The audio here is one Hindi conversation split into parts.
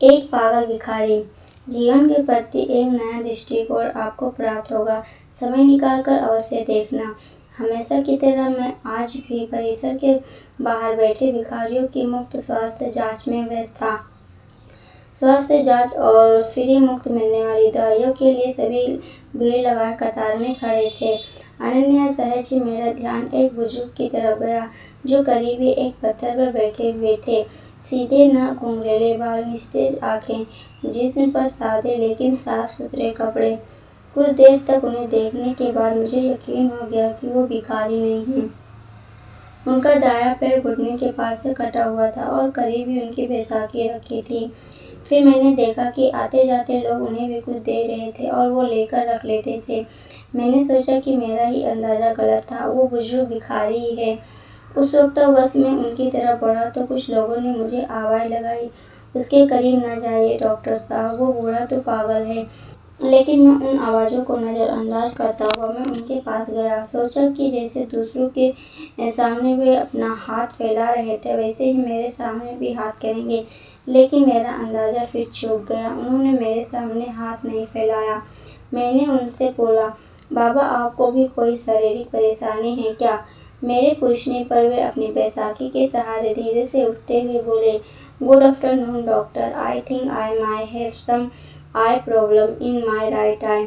एक पागल भिखारी। जीवन के प्रति एक नया दृष्टिकोण आपको प्राप्त होगा। समय निकालकर अवश्य देखना। हमेशा की तरह मैं आज भी परिसर के बाहर बैठे भिखारियों की मुफ्त स्वास्थ्य जांच में व्यस्त था। स्वास्थ्य जांच और फ्री मुफ्त मिलने वाली दवाइयों के लिए सभी भीड़ लगाए कतार में खड़े थे। अनन्या सहज ही मेरा ध्यान एक बुजुर्ग की तरफ गया जो करीबी एक पत्थर पर बैठे हुए थे। सीधे नाक, घुंघरीले बाल, निस्तेज आंखें, जिस्म पर सादे लेकिन साफ सुथरे कपड़े। कुछ देर तक उन्हें देखने के बाद मुझे यकीन हो गया कि वो भिखारी नहीं हैं। उनका दायां पैर घुटने के पास से कटा हुआ था और करीब ही उनकी बैसाखी रखी थी। फिर मैंने देखा कि आते जाते लोग उन्हें भी कुछ दे रहे थे और वो लेकर रख लेते थे। मैंने सोचा कि मेरा ही अंदाज़ा गलत था, वो बुजुर्ग भिखारी ही है। उस वक्त बस मैं उनकी तरफ बढ़ा तो कुछ लोगों ने मुझे आवाज़ लगाई, उसके करीब न जाइए डॉक्टर साहब, वो बूढ़ा तो पागल है। लेकिन मैं उन आवाज़ों को नज़रअंदाज करता हुआ मैं उनके पास गया। सोचा कि जैसे दूसरों के सामने वे अपना हाथ फैला रहे थे वैसे ही मेरे सामने भी हाथ करेंगे। लेकिन मेरा अंदाज़ा फिर चूक गया। उन्होंने मेरे सामने हाथ नहीं फैलाया। मैंने उनसे बोला, बाबा आपको भी कोई शारीरिक परेशानी है क्या? मेरे पूछने पर वे अपनी बैसाखी के सहारे धीरे से उठते हुए बोले, good afternoon doctor, I think I my have some eye problem in my right eye.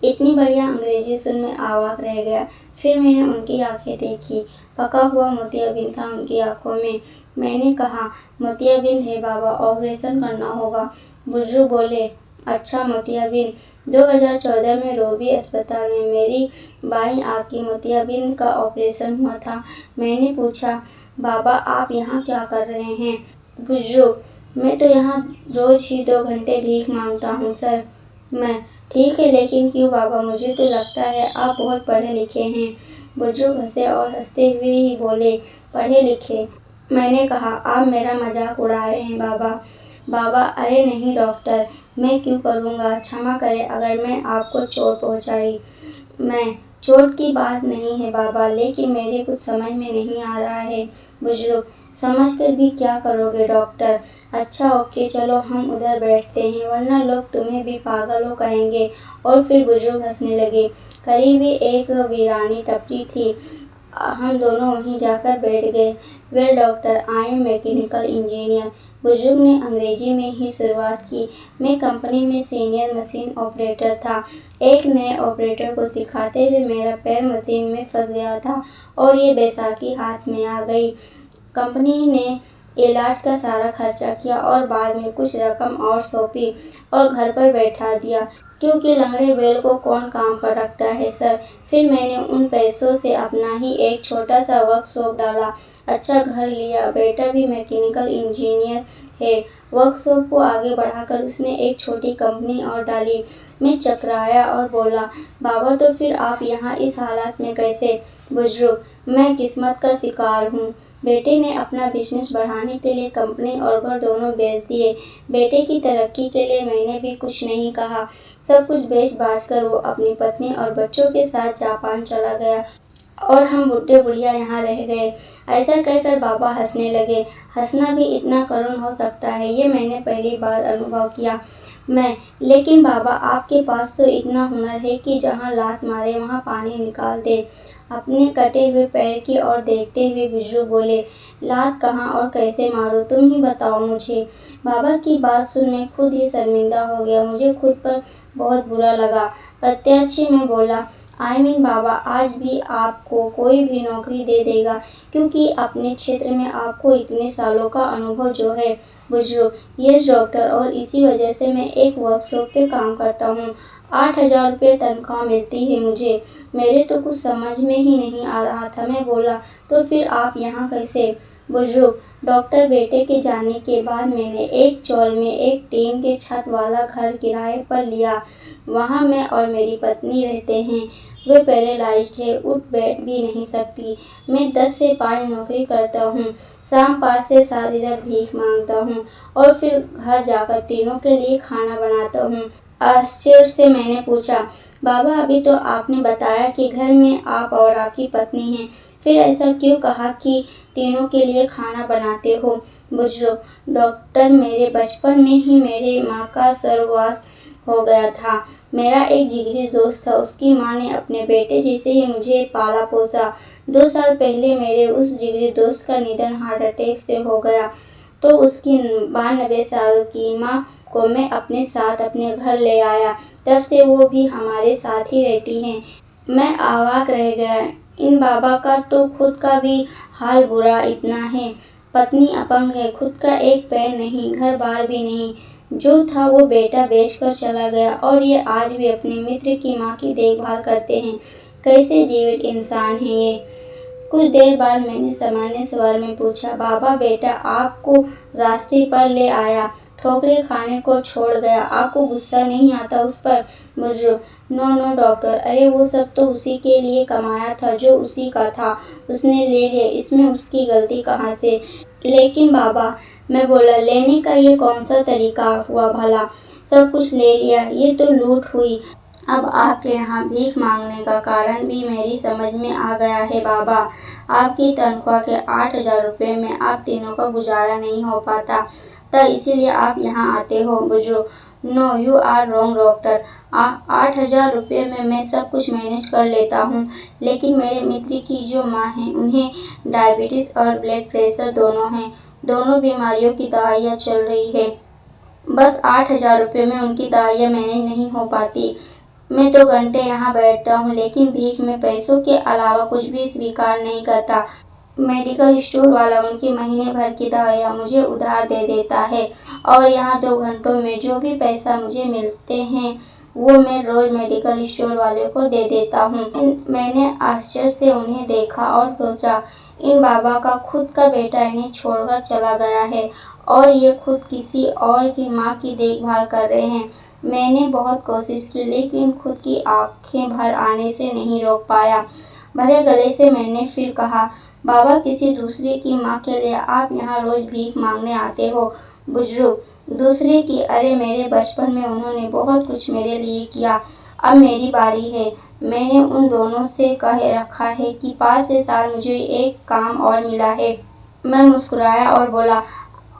इतनी बढ़िया अंग्रेजी सुन मैं अवाक रह गया। फिर मैंने उनकी आंखें देखी। पका हुआ मोतियाबिंद था उनकी आंखों में। मैंने कहा, मोतियाबिंद है बाबा, ऑपरेशन करना होगा। बुजुर्ग बोले, अच्छा मोतियाबिंद। 2014 में रोबी अस्पताल में मेरी बाईं आंख की मोतियाबिंद का ऑपरेशन हुआ था। मैंने पूछा, बाबा आप यहाँ क्या कर रहे हैं? बुजुर्ग, मैं तो यहाँ रोज ही 2 घंटे भीख मांगता हूँ सर। मैं, ठीक है लेकिन क्यों बाबा, मुझे तो लगता है आप बहुत पढ़े लिखे हैं। बुजुर्ग हंसे और हंसते हुए ही बोले, पढ़े लिखे? मैंने कहा, आप मेरा मजाक उड़ा रहे हैं बाबा। बाबा, अरे नहीं डॉक्टर, मैं क्यों करूँगा, क्षमा करें अगर मैं आपको चोट पहुँचाई। मैं, चोट की बात नहीं है बाबा, लेकिन मेरे कुछ समझ में नहीं आ रहा है। बुजुर्ग, समझ कर भी क्या करोगे डॉक्टर? अच्छा ओके, चलो हम उधर बैठते हैं वरना लोग तुम्हें भी पागल हो कहेंगे। और फिर बुजुर्ग हंसने लगे। करीब ही एक वीरानी टपरी थी। हम दोनों वहीं जाकर बैठ गए। Well doctor, I am mechanical engineer. बुजुर्ग ने अंग्रेजी में ही शुरुआत की। मैं कंपनी में सीनियर मशीन ऑपरेटर था। एक नए ऑपरेटर को सिखाते हुए मेरा पैर मशीन में फंस गया था और ये बैसाखी हाथ में आ गई। कंपनी ने इलाज का सारा खर्चा किया और बाद में कुछ रकम और सौंपी और घर पर बैठा दिया, क्योंकि लंगड़े बैल को कौन काम पर रखता है सर। फिर मैंने उन पैसों से अपना ही एक छोटा सा वर्कशॉप डाला, अच्छा घर लिया, बेटा भी मैकेनिकल इंजीनियर है। वर्कशॉप को आगे बढ़ाकर उसने एक छोटी कंपनी और डाली। मैं चकराया और बोला, बाबा तो फिर आप यहाँ इस हालत में कैसे? बुजुर्ग, मैं किस्मत का शिकार हूँ। बेटे ने अपना बिजनेस बढ़ाने के लिए कंपनी और घर दोनों बेच दिए। बेटे की तरक्की के लिए मैंने भी कुछ नहीं कहा। सब कुछ बेच बाच कर वो अपनी पत्नी और बच्चों के साथ जापान चला गया और हम बुढ़े बुढ़िया यहाँ रह गए। ऐसा कहकर बाबा हंसने लगे। हंसना भी इतना करुण हो सकता है, ये मैंने पहली बार अनुभव किया। मैं, लेकिन बाबा आपके पास तो इतना हुनर है कि जहाँ लात मारे वहाँ पानी निकाल दे। अपने कटे हुए पैर की ओर देखते हुए बुजुर्ग बोले, लात कहाँ और कैसे मारूं, तुम ही बताओ मुझे। बाबा की बात सुन मैं खुद ही शर्मिंदा हो गया। मुझे खुद पर बहुत बुरा लगा। प्रत्यक्ष में बोला, आई मीन बाबा, आज भी आपको कोई भी नौकरी दे देगा, क्योंकि अपने क्षेत्र में आपको इतने सालों का अनुभव जो है। बुजुर्ग, यस डॉक्टर, और इसी वजह से मैं एक वर्कशॉप पे काम करता हूँ। 8,000 रुपये तनख्वाह मिलती है मुझे। मेरे तो कुछ समझ में ही नहीं आ रहा था। मैं बोला, तो फिर आप यहाँ कैसे? बुजुर्ग, डॉक्टर, बेटे के जाने के बाद मैंने एक चौल में एक टीन के छत वाला घर किराए पर लिया। वहाँ मैं और मेरी पत्नी रहते हैं। वे पैरालाइज्ड है, उठ बैठ भी नहीं सकती। मैं 10 से 5 नौकरी करता हूँ, शाम 5 से 7 इधर भीख मांगता हूँ और फिर घर जाकर तीनों के लिए खाना बनाता हूँ। आश्चर्य से मैंने पूछा, बाबा अभी तो आपने बताया कि घर में आप और आपकी पत्नी हैं, फिर ऐसा क्यों कहा कि तीनों के लिए खाना बनाते हो? बुजुर्ग डॉक्टर, मेरे बचपन में ही मेरे माँ का स्वर्गवास हो गया था। मेरा एक जिगरी दोस्त था, उसकी माँ ने अपने बेटे जैसे ही मुझे पाला पोसा। 2 साल पहले मेरे उस जिगरी दोस्त का निधन हार्ट अटैक से हो गया, तो उसकी 92 साल की माँ को मैं अपने साथ अपने घर ले आया। तब से वो भी हमारे साथ ही रहती हैं। मैं अवाक रह गया। इन बाबा का तो खुद का भी हाल बुरा इतना है। पत्नी अपंग है, खुद का एक पैर नहीं, घर बार भी नहीं। जो था वो बेटा बेचकर चला गया और ये आज भी अपने मित्र की माँ की देखभाल करते हैं। कैसे जीवित इंसान हैं ये। कुछ देर बाद मैंने सामान्य स्वर में पूछा, बाबा बेटा आपको रास्ते पर ले आया, ठोकरें खाने को छोड़ गया, आपको गुस्सा नहीं आता उस पर? बुजुर्ग, नो नो डॉक्टर, अरे वो सब तो उसी के लिए कमाया था जो उसी का था, उसने ले लिया, इसमें उसकी गलती कहाँ से? लेकिन बाबा, मैं बोला, लेने का ये कौन सा तरीका हुआ भला? सब कुछ ले लिया, ये तो लूट हुई। अब आपके यहाँ भीख मांगने का कारण भी मेरी समझ में आ गया है बाबा। आपकी तनख्वाह के 8,000 रुपये में आप तीनों का गुजारा नहीं हो पाता, तो इसीलिए आप यहाँ आते हो। बुजुर्ग, no you are wrong doctor. 8,000 रुपये में मैं सब कुछ मैनेज कर लेता हूँ, लेकिन मेरे मित्र की जो माँ है उन्हें डायबिटीज़ और ब्लड प्रेशर दोनों हैं। दोनों बीमारियों की दवाइयाँ चल रही है। बस 8,000 रुपये में उनकी दवाइयाँ मैनेज नहीं हो पाती। मैं तो घंटे यहाँ बैठता हूँ, लेकिन भीख में पैसों के अलावा कुछ भी स्वीकार नहीं करता। मेडिकल स्टोर वाला उनकी महीने भर की दवाइयाँ मुझे उधार दे देता है और यहाँ 2 घंटों में जो भी पैसा मुझे मिलते हैं वो मैं रोज़ मेडिकल स्टोर वाले को दे देता हूँ। मैंने आश्चर्य से उन्हें देखा और सोचा, इन बाबा का खुद का बेटा इन्हें छोड़कर चला गया है और ये खुद किसी और की माँ की देखभाल कर रहे हैं। मैंने बहुत कोशिश की, लेकिन खुद की आंखें भर आने से नहीं रोक पाया। भरे गले से मैंने फिर कहा, बाबा किसी दूसरे की माँ के लिए आप यहाँ रोज़ भीख मांगने आते हो? बुजुर्ग, दूसरे की? अरे मेरे बचपन में उन्होंने बहुत कुछ मेरे लिए किया, अब मेरी बारी है। मैंने उन दोनों से कह रखा है कि 5 से साल मुझे एक काम और मिला है। मैं मुस्कुराया और बोला,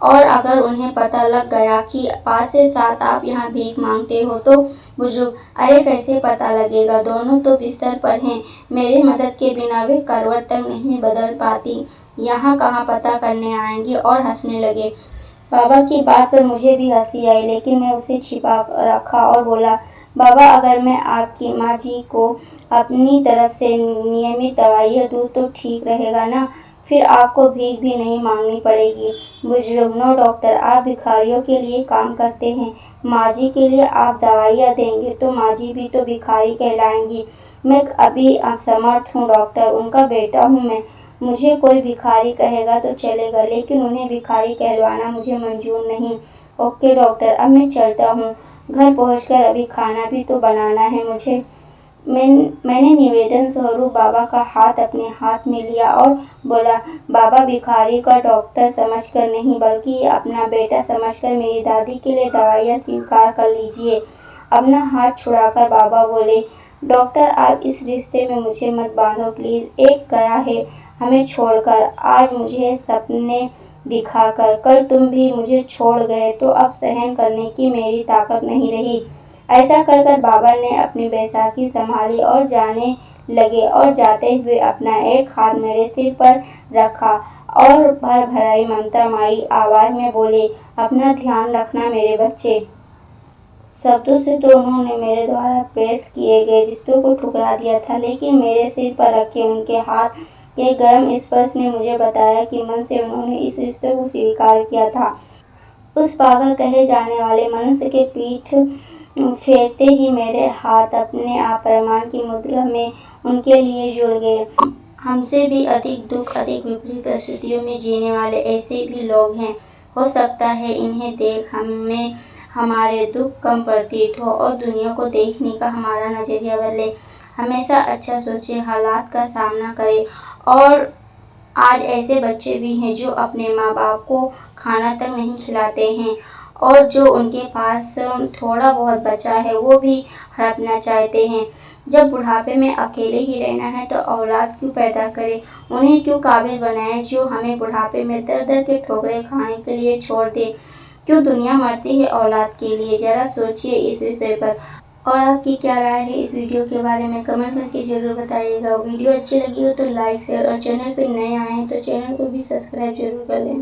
और अगर उन्हें पता लग गया कि 5 से 7 आप यहाँ भीख मांगते हो तो? बुजुर्ग, अरे कैसे पता लगेगा, दोनों तो बिस्तर पर हैं। मेरे मदद के बिना वे करवट तक नहीं बदल पाती, यहाँ कहाँ पता करने आएंगी। और हंसने लगे। बाबा की बात पर मुझे भी हंसी आई, लेकिन मैं उसे छिपा रखा और बोला, बाबा अगर मैं आपकी माँ जी को अपनी तरफ से नियमित दवाइयाँ दूँ तो ठीक रहेगा ना? फिर आपको भीख भी नहीं मांगनी पड़ेगी। बुजुर्ग, नो डॉक्टर, आप भिखारियों के लिए काम करते हैं, माँ जी के लिए आप दवाइयाँ देंगे तो माँ जी भी तो भिखारी कहलाएंगी। मैं अभी असमर्थ हूँ डॉक्टर, उनका बेटा हूँ मैं। मुझे कोई भिखारी कहेगा तो चलेगा, लेकिन उन्हें भिखारी कहलवाना मुझे मंजूर नहीं। ओके डॉक्टर, अब मैं चलता हूँ। घर पहुँचकर अभी खाना भी तो बनाना है मुझे। मैंने निवेदन स्वरूप बाबा का हाथ अपने हाथ में लिया और बोला, बाबा भिखारी का डॉक्टर समझकर नहीं, बल्कि अपना बेटा समझकर मेरी दादी के लिए दवाइयाँ स्वीकार कर लीजिए। अपना हाथ छुड़ाकर बाबा बोले, डॉक्टर आप इस रिश्ते में मुझे मत बांधो प्लीज़। एक गया है हमें छोड़कर, आज मुझे सपने दिखाकर, कल तुम भी मुझे छोड़ गए तो अब सहन करने की मेरी ताकत नहीं रही। ऐसा कहकर बाबा ने अपनी बैसाखी संभाली और जाने लगे, और जाते हुए अपना एक हाथ मेरे सिर पर रखा और भर भराई ममतामयी आवाज़ में बोले, अपना ध्यान रखना मेरे बच्चे। शब्दों से तो उन्होंने मेरे द्वारा पेश किए गए रिश्तों को ठुकरा दिया था, लेकिन मेरे सिर पर रखे उनके हाथ के गर्म स्पर्श ने मुझे बताया कि मन से उन्होंने इस रिश्ते को स्वीकार किया था। उस पागल कहे जाने वाले मनुष्य के पीठ फेरते ही मेरे हाथ अपने आप प्रमाण की मुद्रा में उनके लिए जुड़ गए। हमसे भी अधिक दुख, अधिक विपरीत परिस्थितियों में जीने वाले ऐसे भी लोग हैं। हो सकता है इन्हें देख हमें हमारे दुख कम प्रतीत हो और दुनिया को देखने का हमारा नज़रिया बदले। हमेशा अच्छा सोचे, हालात का सामना करें। और आज ऐसे बच्चे भी हैं जो अपने माँ बाप को खाना तक नहीं खिलाते हैं और जो उनके पास थोड़ा बहुत बचा है वो भी हड़पना चाहते हैं। जब बुढ़ापे में अकेले ही रहना है तो औलाद क्यों पैदा करें, उन्हें क्यों काबिल बनाएं जो हमें बुढ़ापे में दर-दर के ठोकरें खाने के लिए छोड़ दें। क्यों दुनिया मरती है औलाद के लिए, ज़रा सोचिए इस विषय पर। और आपकी क्या राय है इस वीडियो के बारे में कमेंट करके ज़रूर बताइएगा। वीडियो अच्छी लगी हो तो लाइक शेयर और चैनल पर नए आए हैं तो चैनल को भी सब्सक्राइब जरूर कर लें।